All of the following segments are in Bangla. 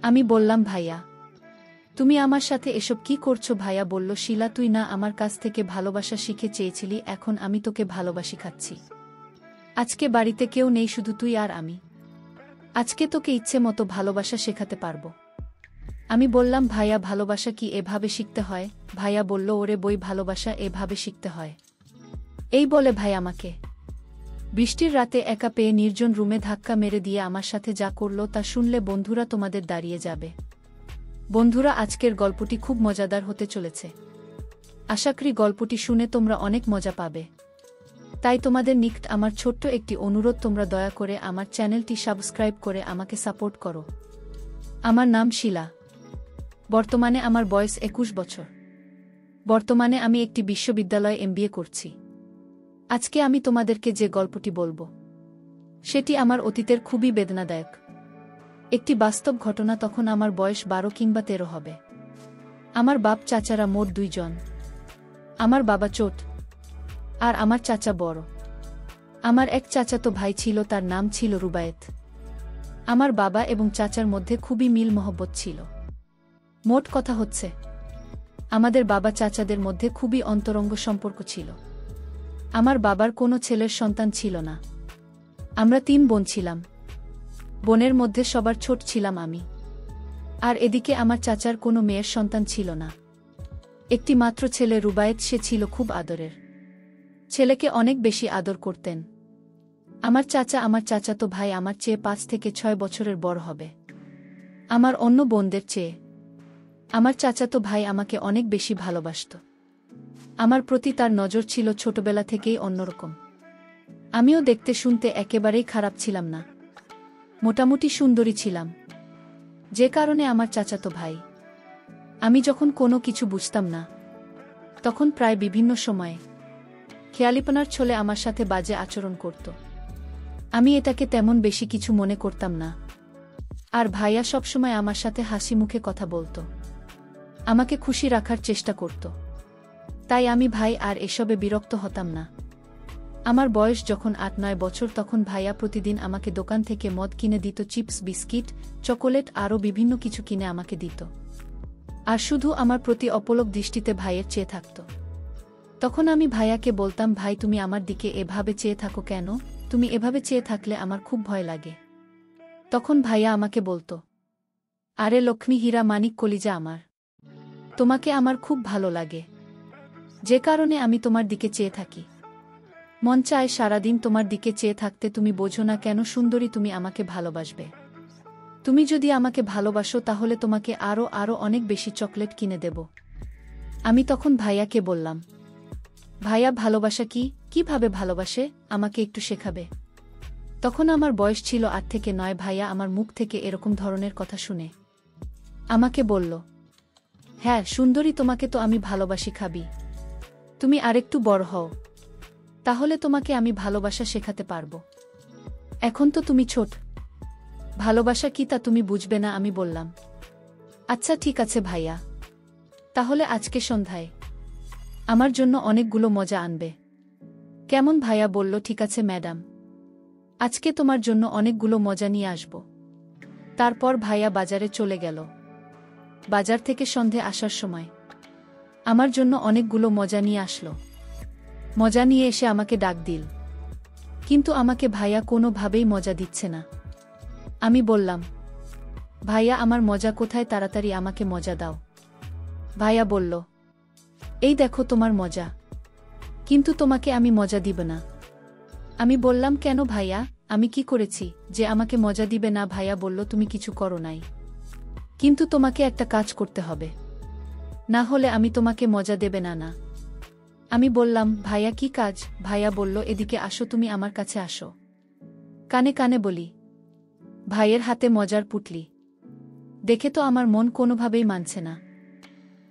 আমি বললাম, ভাইয়া তুমি আমার সাথে এসব কি করছো? ভাইয়া বলল, শিলা তুই না আমার কাছ থেকে ভালোবাসা শিখে চেয়েছিলি, এখন আমি তোকে ভালোবাসি খাচ্ছি। আজকে বাড়িতে কেউ নেই, শুধু তুই আর আমি। আজকে তোকে ইচ্ছে মতো ভালোবাসা শেখাতে পারবো। আমি বললাম, ভাইয়া ভালোবাসা কি এভাবে শিখতে হয়? ভাইয়া বলল, ওরে বই, ভালোবাসা এভাবে শিখতে হয়। এই বলে ভাই আমাকে বৃষ্টির রাতে একা পেয়ে নির্জন রুমে ধাক্কা মেরে দিয়ে আমার সাথে যা করল তা শুনলে বন্ধুরা তোমাদের দাঁড়িয়ে যাবে। বন্ধুরা, আজকের গল্পটি খুব মজাদার হতে চলেছে। আশা করি গল্পটি শুনে তোমরা অনেক মজা পাবে। তাই তোমাদের নিকট আমার ছোট্ট একটি অনুরোধ, তোমরা দয়া করে আমার চ্যানেলটি সাবস্ক্রাইব করে আমাকে সাপোর্ট করো। আমার নাম শিলা। বর্তমানে আমার বয়স 21 বছর। বর্তমানে আমি একটি বিশ্ববিদ্যালয়ে MBA করছি। আজকে আমি তোমাদেরকে যে গল্পটি বলবো সেটি আমার অতীতের খুবই বেদনাদায়ক একটি বাস্তব ঘটনা। তখন আমার বয়স 12 কিংবা 13 হবে। আমার বাপ চাচারা মোট 2 জন। আমার বাবা ছোট আর আমার চাচা বড়। আমার এক চাচাতো ভাই ছিল, তার নাম ছিল রুবায়েত। আমার বাবা এবং চাচার মধ্যে খুবই মিল মহব্বত ছিল। মোট কথা হচ্ছে, আমাদের বাবা চাচাদের মধ্যে খুবই অন্তরঙ্গ সম্পর্ক ছিল। আমার বাবার কোনো ছেলের সন্তান ছিল না। আমরা 3 বোন ছিলাম। বোনের মধ্যে সবার ছোট ছিলাম আমি। আর এদিকে আমার চাচার কোনো মেয়ের সন্তান ছিল না। একটি মাত্র ছেলে রুবায়েত, সে ছিল খুব আদরের। ছেলেকে অনেক বেশি আদর করতেন। আমার চাচাতো ভাই আমার চেয়ে 5 থেকে 6 বছরের বড় হবে। আমার অন্য বোনদের চেয়ে আমার চাচাতো ভাই আমাকে অনেক বেশি ভালোবাসত। আমার প্রতি তার নজর ছিল ছোটবেলা থেকেই অন্যরকম। আমিও দেখতে শুনতে একেবারেই খারাপ ছিলাম না, মোটামুটি সুন্দরী ছিলাম। যে কারণে আমার চাচাতো ভাই, আমি যখন কোনো কিছু বুঝতাম না তখন প্রায় বিভিন্ন সময়ে খেয়ালিপনার ছলে আমার সাথে বাজে আচরণ করত। আমি এটাকে তেমন বেশি কিছু মনে করতাম না। আর ভাইয়া সবসময় আমার সাথে হাসি মুখে কথা বলত, আমাকে খুশি রাখার চেষ্টা করত। তাই আমি ভাই আর এসবে বিরক্ত হতাম না। আমার বয়স যখন 8-9 বছর, তখন ভাইয়া প্রতিদিন আমাকে দোকান থেকে মদ কিনে দিত, চিপস, বিস্কিট, চকোলেট, আরও বিভিন্ন কিছু কিনে আমাকে দিত। আর শুধু আমার প্রতি অপলক দৃষ্টিতে ভাইয়ের চেয়ে থাকত। তখন আমি ভাইয়াকে বলতাম, ভাই তুমি আমার দিকে এভাবে চেয়ে থাকো কেন? তুমি এভাবে চেয়ে থাকলে আমার খুব ভয় লাগে। তখন ভাইয়া আমাকে বলতো, আরে লক্ষ্মী, হীরা, মানিক, কলিজা আমার, তোমাকে আমার খুব ভালো লাগে, যে কারণে আমি তোমার দিকে চেয়ে থাকি। মন চায় সারাদিন তোমার দিকে চেয়ে থাকতে। তুমি বোঝো না কেন সুন্দরী, তুমি আমাকে ভালোবাসবে। তুমি যদি আমাকে ভালোবাসো তাহলে তোমাকে আরও অনেক বেশি চকলেট কিনে দেব। আমি তখন ভাইয়াকে বললাম, ভাইয়া ভালোবাসা কি, কিভাবে ভালোবাসে, আমাকে একটু শেখাবে? তখন আমার বয়স ছিল 8 থেকে 9। ভাইয়া আমার মুখ থেকে এরকম ধরনের কথা শুনে আমাকে বলল, হ্যাঁ সুন্দরী, তোমাকে তো আমি ভালোবাসি, খাবি? তুমি আরেকটু বড় হও, তাহলে তোমাকে আমি ভালোবাসা শেখাতে পারবো। এখন তো তুমি ছোট, ভালোবাসা কি তা তুমি বুঝবে না। আমি বললাম, আচ্ছা ঠিক আছে ভাইয়া, তাহলে আজকে সন্ধ্যায় আমার জন্য অনেকগুলো মজা আনবে, কেমন? ভাইয়া বলল, ঠিক আছে ম্যাডাম, আজকে তোমার জন্য অনেকগুলো মজা নিয়ে আসব। তারপর ভাইয়া বাজারে চলে গেল। বাজার থেকে সন্ধে আসার সময় আমার জন্য অনেকগুলো মজা নিয়ে আসলো। মজা নিয়ে এসে আমাকে ডাক দিল, কিন্তু আমাকে ভাইয়া কোনোভাবেই মজা দিচ্ছে না। আমি বললাম, ভাইয়া আমার মজা কোথায়? তাড়াতাড়ি আমাকে মজা দাও। ভাইয়া বলল, এই দেখো তোমার মজা, কিন্তু তোমাকে আমি মজা দিব না। আমি বললাম, কেন ভাইয়া, আমি কি করেছি যে আমাকে মজা দিবে না? ভাইয়া বলল, তুমি কিছু করো নাই, কিন্তু তোমাকে একটা কাজ করতে হবে, না হলে আমি তোমাকে মজা দেবে না। না। আমি বললাম, ভাইয়া কি কাজ? ভাইয়া বলল, এদিকে আসো, তুমি আমার কাছে আসো। কানে কানে বলি, ভাইয়ের হাতে মজার পুটলি দেখে তো আমার মন কোনোভাবেই মানছে না।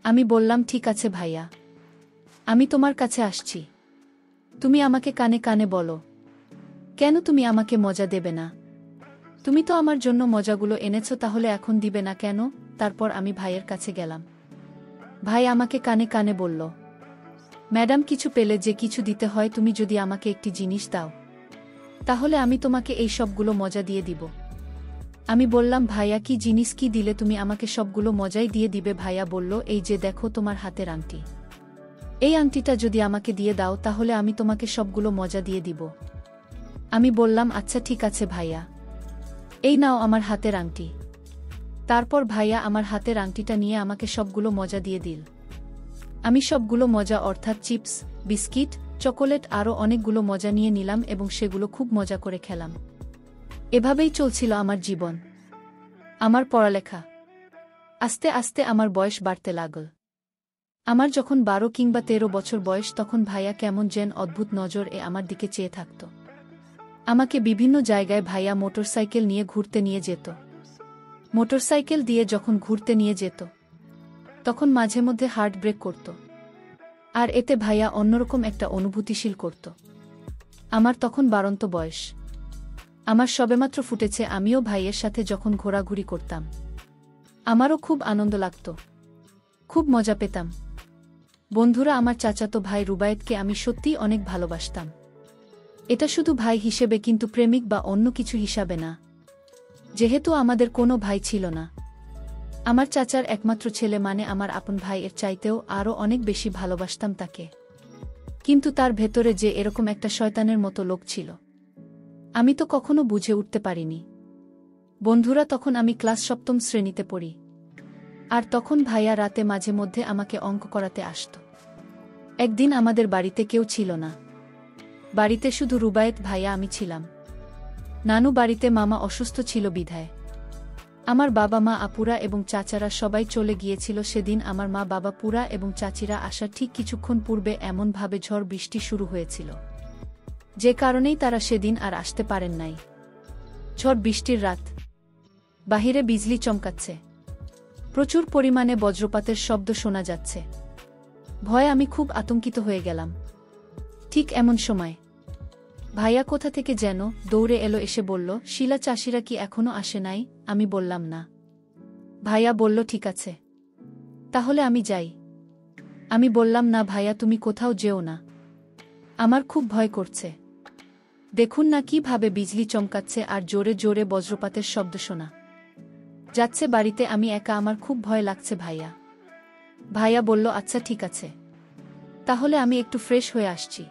আমি বললাম, ঠিক আছে ভাইয়া, আমি তোমার কাছে আসছি, তুমি আমাকে কানে কানে বলো, কেন তুমি আমাকে মজা দেবে না? তুমি তো আমার জন্য মজাগুলো এনেছো, তাহলে এখন দিবে না কেন? তারপর আমি ভাইয়ের কাছে গেলাম। ভাই আমাকে কানে কানে বলল, ম্যাডাম, কিছু পেলে যে কিছু দিতে হয়, তুমি যদি আমাকে একটি জিনিস দাও তাহলে আমি তোমাকে এই সবগুলো মজা দিয়ে দিব। আমি বললাম, ভাইয়া কি জিনিস কি দিলে তুমি আমাকে? সবগুলো মজাই দিয়ে দিবে। ভাইয়া বলল, এই যে দেখো তোমার হাতের আংটি। এই আংটিটা যদি আমাকে দিয়ে দাও তাহলে আমি তোমাকে সবগুলো মজা দিয়ে দিব। আমি বললাম, আচ্ছা ঠিক আছে ভাইয়া, এই নাও আমার হাতের আংটি। তারপর ভাইয়া আমার হাতের আংটিটা নিয়ে আমাকে সবগুলো মজা দিয়ে দিল। আমি সবগুলো মজা অর্থাৎ চিপস, বিস্কিট, চকোলেট আরও অনেকগুলো মজা নিয়ে নিলাম এবং সেগুলো খুব মজা করে খেলাম। এভাবেই চলছিল আমার জীবন, আমার পড়ালেখা। আস্তে আস্তে আমার বয়স বাড়তে লাগল। আমার যখন 12 কিংবা 13 বছর বয়স তখন ভাইয়া কেমন যেন অদ্ভুত নজর আমার দিকে চেয়ে থাকত। আমাকে বিভিন্ন জায়গায় ভাইয়া মোটরসাইকেল নিয়ে ঘুরতে নিয়ে যেত। মোটরসাইকেল দিয়ে যখন ঘুরতে নিয়ে যেত তখন মাঝে মধ্যে হার্ট ব্রেক করত, আর এতে ভাইয়া অন্যরকম একটা অনুভূতিশীল করত। আমার তখন বাড়ন্ত বয়স, আমার সবেমাত্র ফুটেছে। আমিও ভাইয়ের সাথে যখন ঘোরাঘুরি করতাম আমারও খুব আনন্দ লাগত, খুব মজা পেতাম। বন্ধুরা, আমার চাচাতো ভাই রুবায়েতকে আমি সত্যিই অনেক ভালোবাসতাম। এটা শুধু ভাই হিসেবে, কিন্তু প্রেমিক বা অন্য কিছু হিসাবে না। যেহেতু আমাদের কোনো ভাই ছিল না, আমার চাচার একমাত্র ছেলে মানে আমার আপন ভাইয়ের চাইতেও আরও অনেক বেশি ভালোবাসতাম তাকে। কিন্তু তার ভেতরে যে এরকম একটা শয়তানের মতো লোক ছিল আমি তো কখনো বুঝে উঠতে পারিনি। বন্ধুরা, তখন আমি ক্লাস 7ম শ্রেণীতে পড়ি, আর তখন ভাইয়া রাতে মাঝে মধ্যে আমাকে অঙ্ক করাতে আসত। একদিন আমাদের বাড়িতে কেউ ছিল না, বাড়িতে শুধু রুবায়েত, ভাইয়া, আমি ছিলাম। নানু বাড়িতে, মামা অসুস্থ ছিল বিধায় আমার বাবা মা, আপুরা এবং চাচারা সবাই চলে গিয়েছিল। সেদিন আমার মা, বাবা, পুরা এবং চাচিরা আসার ঠিক কিছুক্ষণ পূর্বে এমনভাবে ঝড় বৃষ্টি শুরু হয়েছিল যে কারণেই তারা সেদিন আর আসতে পারেন নাই। ঝড় বৃষ্টির রাত, বাহিরে বিজলি চমকাচ্ছে, প্রচুর পরিমাণে বজ্রপাতের শব্দ শোনা যাচ্ছে। ভয়ে আমি খুব আতঙ্কিত হয়ে গেলাম। ঠিক এমন সময় ভাইয়া কোথা থেকে যেন দৌড়ে এলো, এসে বলল, শিলা, চাষিরা কি এখনো আসে নাই? আমি বললাম না। ভাইয়া বলল, ঠিক আছে, তাহলে আমি যাই। আমি বললাম, না ভাইয়া, তুমি কোথাও যেও না, আমার খুব ভয় করছে। দেখুন না কিভাবে বিজলি চমকাচ্ছে আর জোরে জোরে বজ্রপাতের শব্দ শোনা যাচ্ছে বাড়িতে, আমি একা, আমার খুব ভয় লাগছে ভাইয়া। ভাইয়া বলল, আচ্ছা ঠিক আছে, তাহলে আমি একটু ফ্রেশ হয়ে আসছি।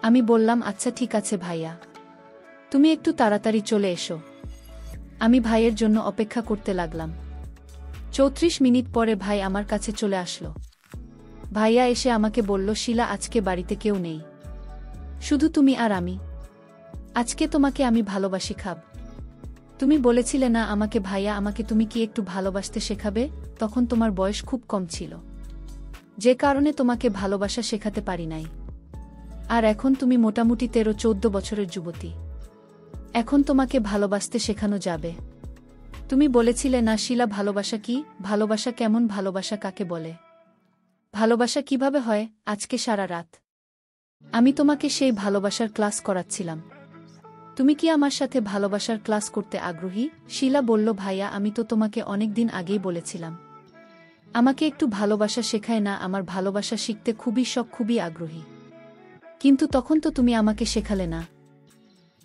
আমি বললাম, আচ্ছা ঠিক আছে ভাইয়া, তুমি একটু তাড়াতাড়ি চলে এসো। আমি ভাইয়ের জন্য অপেক্ষা করতে লাগলাম। 34 মিনিট পরে ভাই আমার কাছে চলে আসলো। ভাইয়া এসে আমাকে বলল, শিলা, আজকে বাড়িতে কেউ নেই, শুধু তুমি আর আমি। আজকে তোমাকে আমি ভালোবাসি খাব। তুমি বলেছিলে না আমাকে, ভাইয়া, আমাকে তুমি কি একটু ভালোবাসতে শেখাবে? তখন তোমার বয়স খুব কম ছিল, যে কারণে তোমাকে ভালোবাসা শেখাতে পারি নাই। আর এখন তুমি মোটামুটি 13-14 বছরের যুবতী, এখন তোমাকে ভালোবাসতে শেখানো যাবে। তুমি বলেছিলে না শিলা, ভালোবাসা কি? ভালোবাসা কেমন? ভালোবাসা কাকে বলে? ভালোবাসা কিভাবে হয়? আজকে সারা রাত আমি তোমাকে সেই ভালোবাসার ক্লাস করাচ্ছিলাম। তুমি কি আমার সাথে ভালোবাসার ক্লাস করতে আগ্রহী? শিলা বলল, ভাইয়া, আমি তো তোমাকে অনেক দিন আগেই বলেছিলাম আমাকে একটু ভালোবাসা শেখায় না। আমার ভালোবাসা শিখতে খুবই শখ, খুবই আগ্রহী, কিন্তু তখন তো তুমি আমাকে শেখালে না,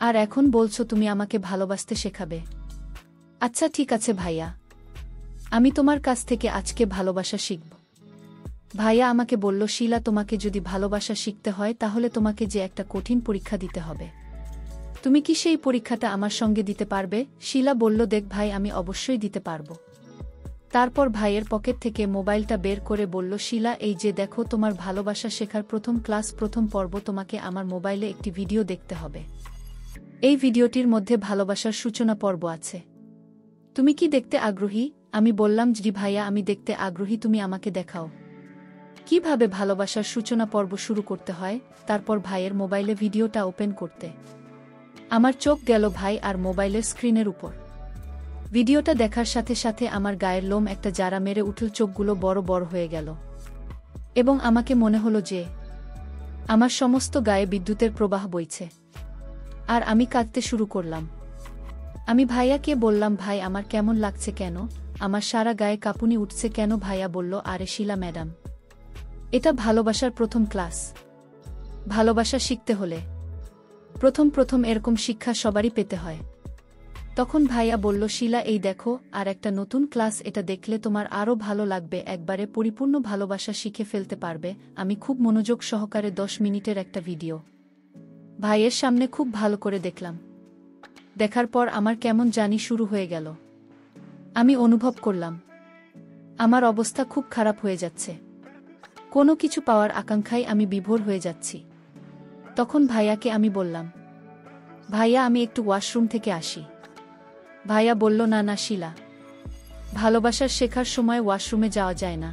আর এখন বলছো তুমি আমাকে ভালোবাসতে শেখাবে। আচ্ছা ঠিক আছে ভাইয়া, আমি তোমার কাছ থেকে আজকে ভালোবাসা শিখব। ভাইয়া আমাকে বলল, শিলা, তোমাকে যদি ভালোবাসা শিখতে হয় তাহলে তোমাকে যে একটা কঠিন পরীক্ষা দিতে হবে। তুমি কি সেই পরীক্ষাটা আমার সঙ্গে দিতে পারবে? শিলা বলল, দেখ ভাই, আমি অবশ্যই দিতে পারব। তারপর ভাইয়ের পকেট থেকে মোবাইলটা বের করে বলল, শিলা, এই যে দেখো তোমার ভালোবাসা শেখার প্রথম ক্লাস, প্রথম পর্ব। তোমাকে আমার মোবাইলে একটি ভিডিও দেখতে হবে। এই ভিডিওটির মধ্যে ভালোবাসার সূচনা পর্ব আছে। তুমি কি দেখতে আগ্রহী? আমি বললাম, জি ভাইয়া, আমি দেখতে আগ্রহী, তুমি আমাকে দেখাও কিভাবে ভালোবাসার সূচনা পর্ব শুরু করতে হয়। তারপর ভাইয়ের মোবাইলে ভিডিওটা ওপেন করতে আমার চোখ গেল ভাই আর মোবাইলের স্ক্রিনের উপর। ভিডিওটা দেখার সাথে সাথে আমার গায়ের লোম একটা জারা মেরে উঠল, চোখগুলো বড় বড় হয়ে গেল এবং আমাকে মনে হলো যে আমার সমস্ত গায়ে বিদ্যুতের প্রবাহ বইছে, আর আমি কাঁদতে শুরু করলাম। আমি ভাইয়াকে বললাম, ভাই, আমার কেমন লাগছে? কেন আমার সারা গায়ে কাঁপুনি উঠছে কেন? ভাইয়া বলল, আরে শিলা ম্যাডাম, এটা ভালোবাসার প্রথম ক্লাস। ভালোবাসা শিখতে হলে প্রথম প্রথম এরকম শিক্ষা সবারই পেতে হয়। তখন ভাইয়া বলল, শিলা এই দেখো আর একটা নতুন ক্লাস, এটা দেখলে তোমার আরও ভালো লাগবে, একবারে পরিপূর্ণ ভালোবাসা শিখে ফেলতে পারবে। আমি খুব মনোযোগ সহকারে 10 মিনিটের একটা ভিডিও ভাইয়ের সামনে খুব ভালো করে দেখলাম। দেখার পর আমার কেমন জানি শুরু হয়ে গেল। আমি অনুভব করলাম আমার অবস্থা খুব খারাপ হয়ে যাচ্ছে। কোনো কিছু পাওয়ার আকাঙ্ক্ষায় আমি বিভোর হয়ে যাচ্ছি। তখন ভাইয়াকে আমি বললাম, ভাইয়া আমি একটু ওয়াশরুম থেকে আসি। ভাইয়া বলল, না না শিলা, ভালোবাসার শেখার সময় ওয়াশরুমে যাওয়া যায় না।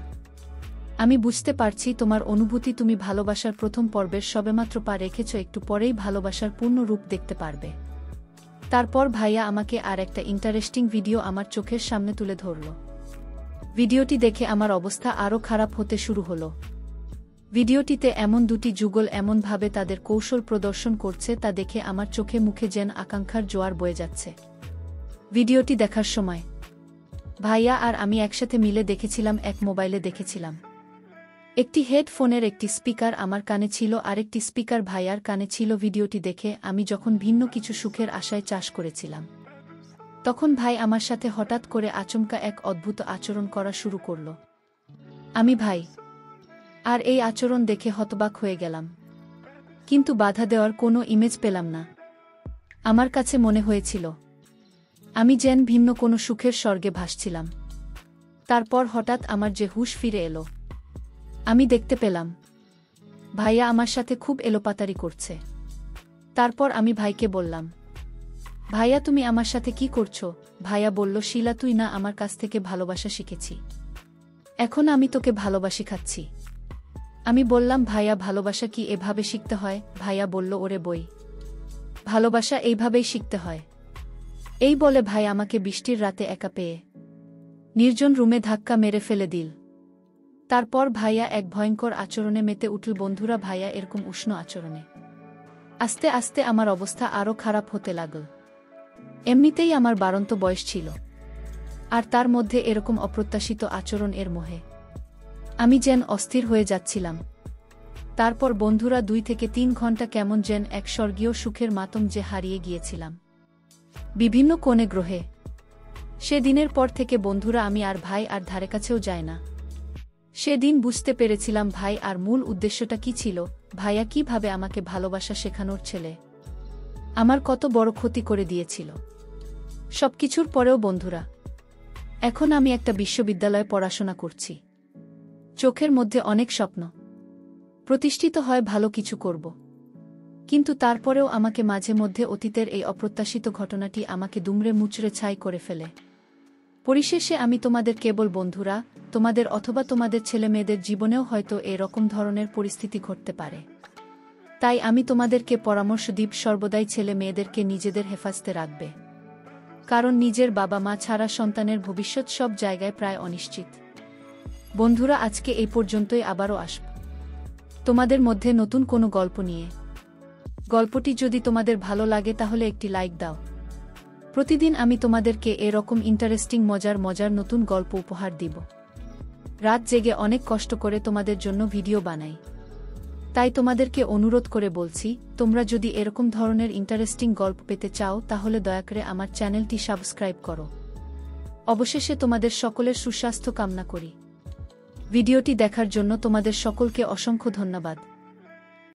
আমি বুঝতে পারছি তোমার অনুভূতি, তুমি ভালোবাসার প্রথম পর্বের সবেমাত্র পা রেখেছ, একটু পরেই ভালোবাসার পূর্ণ রূপ দেখতে পারবে। তারপর ভাইয়া আমাকে আর একটা ইন্টারেস্টিং ভিডিও আমার চোখের সামনে তুলে ধরল। ভিডিওটি দেখে আমার অবস্থা আরও খারাপ হতে শুরু হলো। ভিডিওটিতে এমন দুটি যুগল এমনভাবে তাদের কৌশল প্রদর্শন করছে, তা দেখে আমার চোখে মুখে যেন আকাঙ্ক্ষার জোয়ার বয়ে যাচ্ছে। ভিডিওটি দেখার সময় ভাইয়া আর আমি একসাথে মিলে দেখেছিলাম, এক মোবাইলে দেখেছিলাম। একটি হেডফোনের একটি স্পিকার আমার কানে ছিল, আরেকটি স্পিকার ভাইয়ার কানে ছিল। ভিডিওটি দেখে আমি যখন ভিন্ন কিছু সুখের আশায় চাষ করেছিলাম, তখন ভাই আমার সাথে হঠাৎ করে আচমকা এক অদ্ভুত আচরণ করা শুরু করল। আমি ভাই আর এই আচরণ দেখে হতবাক হয়ে গেলাম, কিন্তু বাধা দেওয়ার কোনো ইমেজ পেলাম না। আমার কাছে মনে হয়েছিল আমি যেন ভিন্ন কোনো সুখের স্বর্গে ভাসছিলাম। তারপর হঠাৎ আমার যে হুঁশ ফিরে এলো, আমি দেখতে পেলাম ভাইয়া আমার সাথে খুব এলোপাতারি করছে। তারপর আমি ভাইকে বললাম, ভাইয়া তুমি আমার সাথে কি করছো? ভাইয়া বলল, শিলা তুই না আমার কাছ থেকে ভালোবাসা শিখেছি, এখন আমি তোকে ভালোবাসি খাচ্ছি। আমি বললাম, ভাইয়া ভালোবাসা কি এভাবে শিখতে হয়? ভাইয়া বলল, ওরে বই, ভালোবাসা এইভাবেই শিখতে হয়। এই বলে ভাই আমাকে বৃষ্টির রাতে একা পেয়ে নির্জন রুমে ধাক্কা মেরে ফেলে দিল। তারপর ভাইয়া এক ভয়ঙ্কর আচরণে মেতে উঠল। বন্ধুরা, ভাইয়া এরকম উষ্ণ আচরণে আস্তে আস্তে আমার অবস্থা আরও খারাপ হতে লাগল। এমনিতেই আমার বাড়ন্ত বয়স ছিল, আর তার মধ্যে এরকম অপ্রত্যাশিত আচরণ, এর মোহে আমি যেন অস্থির হয়ে যাচ্ছিলাম। তারপর বন্ধুরা 2 থেকে 3 ঘন্টা কেমন যেন এক স্বর্গীয় সুখের মাতম যে হারিয়ে গিয়েছিলাম বিভিন্ন কোণে গ্রহে। সেদিনের পর থেকে বন্ধুরা আমি আর ভাই আর ধারে কাছেও যায় না। সেদিন বুঝতে পেরেছিলাম ভাই আর মূল উদ্দেশ্যটা কি ছিল। ভাইয়া কিভাবে আমাকে ভালোবাসা শেখানোর ছেলে আমার কত বড় ক্ষতি করে দিয়েছিল। সবকিছুর পরেও বন্ধুরা, এখন আমি একটা বিশ্ববিদ্যালয়ে পড়াশোনা করছি। চোখের মধ্যে অনেক স্বপ্ন, প্রতিষ্ঠিত হয় ভালো কিছু করব, কিন্তু তারপরেও আমাকে মাঝে মধ্যে অতীতের এই অপ্রত্যাশিত ঘটনাটি আমাকে দুমড়ে মুচড়ে ছাই করে ফেলে। পরিশেষে আমি তোমাদের কেবল বন্ধুরা, তোমাদের অথবা তোমাদের ছেলেমেয়েদের জীবনেও হয়তো এরকম ধরনের পরিস্থিতি ঘটতে পারে। তাই আমি তোমাদেরকে পরামর্শ দিব, সর্বদাই ছেলে মেয়েদেরকে নিজেদের হেফাজতে রাখবে, কারণ নিজের বাবা মা ছাড়া সন্তানের ভবিষ্যৎ সব জায়গায় প্রায় অনিশ্চিত। বন্ধুরা, আজকে এই পর্যন্তই, আবারও আসব তোমাদের মধ্যে নতুন কোনো গল্প নিয়ে। গল্পটি যদি তোমাদের ভালো লাগে তাহলে একটি লাইক দাও। প্রতিদিন আমি তোমাদেরকে এরকম ইন্টারেস্টিং মজার নতুন গল্প উপহার দিব। রাত জেগে অনেক কষ্ট করে তোমাদের জন্য ভিডিও বানাই, তাই তোমাদেরকে অনুরোধ করে বলছি, তোমরা যদি এরকম ধরনের ইন্টারেস্টিং গল্প পেতে চাও তাহলে দয়া করে আমার চ্যানেলটি সাবস্ক্রাইব করো। অবশেষে তোমাদের সকলের সুস্বাস্থ্য কামনা করি। ভিডিওটি দেখার জন্য তোমাদের সকলকে অসংখ্য ধন্যবাদ।